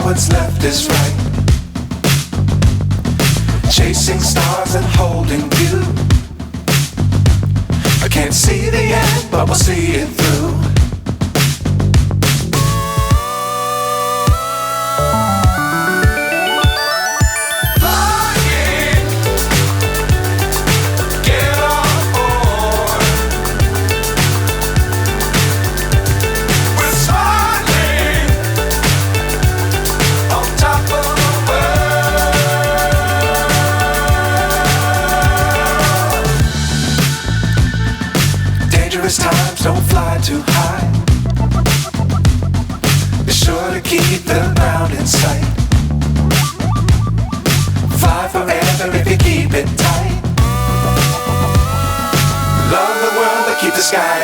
what's left is right. Chasing stars and holding you. I can't see the end, but we'll see it through. Times don't fly too high. Be sure to keep the ground in sight. Fly forever if you keep it tight. Love the world but keep the sky